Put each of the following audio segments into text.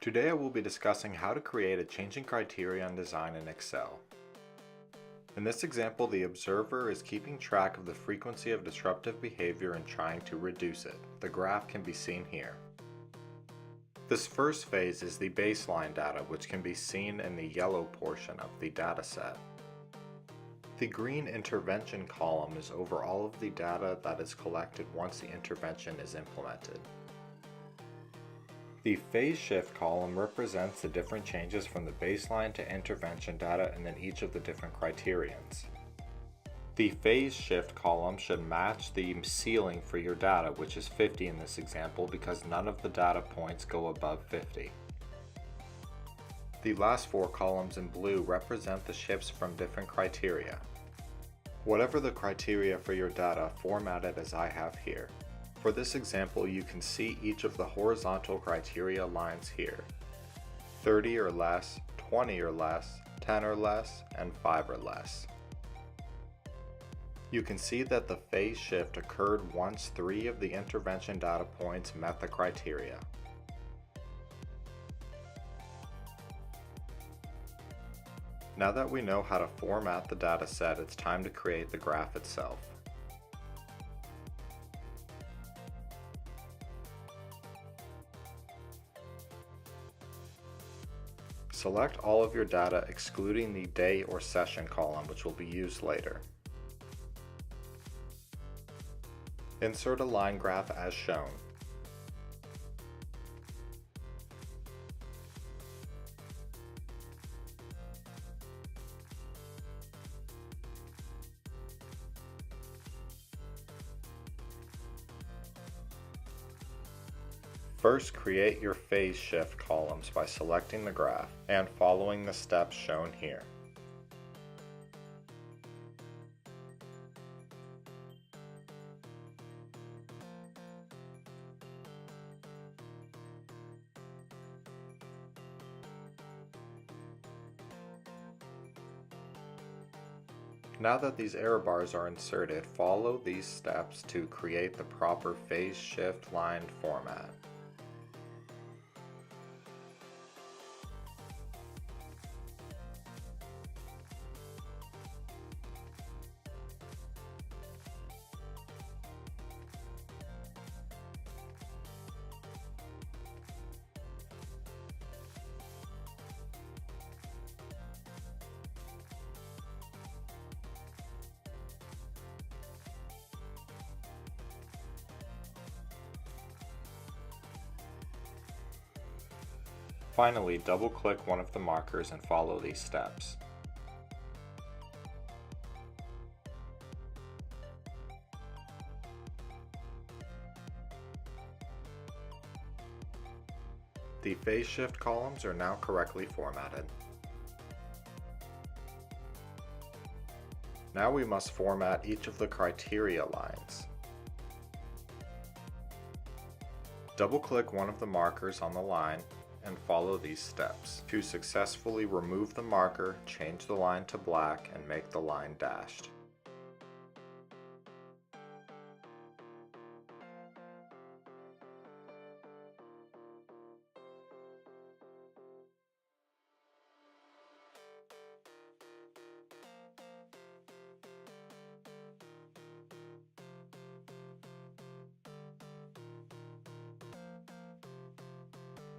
Today I will be discussing how to create a changing criterion design in Excel. In this example, the observer is keeping track of the frequency of disruptive behavior and trying to reduce it. The graph can be seen here. This first phase is the baseline data, which can be seen in the yellow portion of the dataset. The green intervention column is over all of the data that is collected once the intervention is implemented. The phase shift column represents the different changes from the baseline to intervention data and then each of the different criterions. The phase shift column should match the ceiling for your data, which is 50 in this example because none of the data points go above 50. The last four columns in blue represent the shifts from different criteria. Whatever the criteria for your data, format it as I have here. For this example, you can see each of the horizontal criteria lines here. 30 or less, 20 or less, 10 or less, and 5 or less. You can see that the phase shift occurred once 3 of the intervention data points met the criteria. Now that we know how to format the dataset, it's time to create the graph itself. Select all of your data excluding the day or session column, which will be used later. Insert a line graph as shown. First, create your phase shift columns by selecting the graph and following the steps shown here. Now that these error bars are inserted, follow these steps to create the proper phase shift line format. Finally, double-click one of the markers and follow these steps. The phase shift columns are now correctly formatted. Now we must format each of the criteria lines. Double-click one of the markers on the line and follow these steps. To successfully remove the marker, change the line to black and make the line dashed.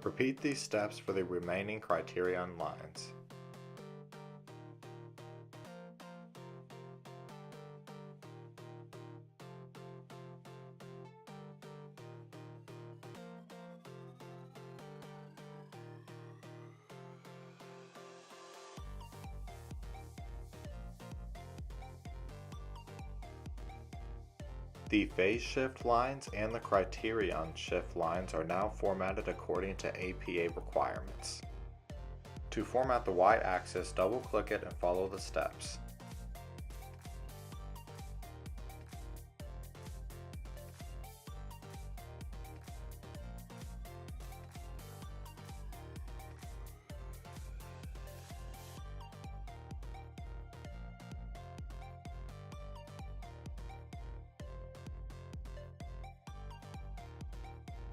Repeat these steps for the remaining criterion lines. The phase shift lines and the criterion shift lines are now formatted according to APA requirements. To format the y-axis, double-click it and follow the steps.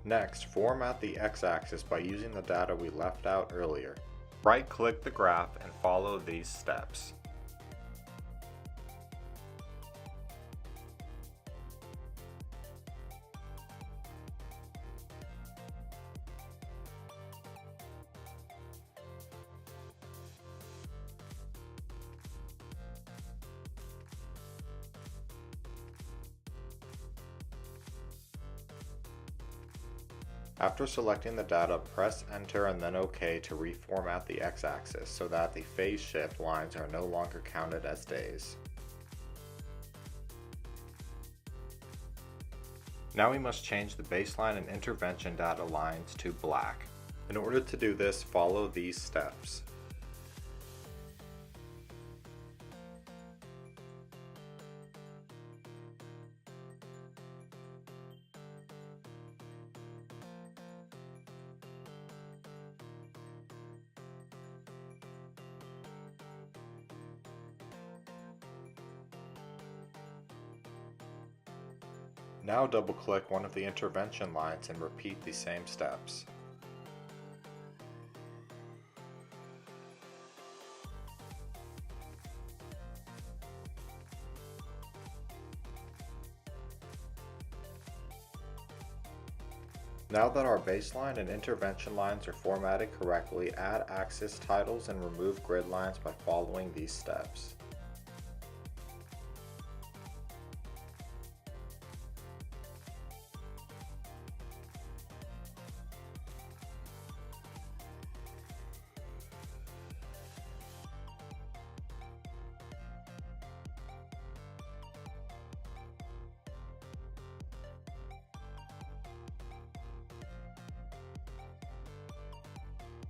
Next, format the x-axis by using the data we left out earlier. Right-click the graph and follow these steps. After selecting the data, press Enter and then OK to reformat the x-axis so that the phase shift lines are no longer counted as days. Now we must change the baseline and intervention data lines to black. In order to do this, follow these steps. Now double-click one of the intervention lines and repeat the same steps. Now that our baseline and intervention lines are formatted correctly, add axis titles and remove grid lines by following these steps.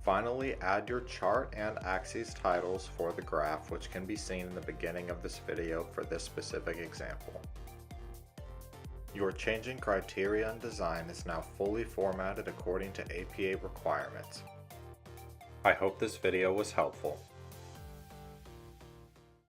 Finally, add your chart and axes titles for the graph, which can be seen in the beginning of this video for this specific example. Your changing Criterion design is now fully formatted according to APA requirements. I hope this video was helpful.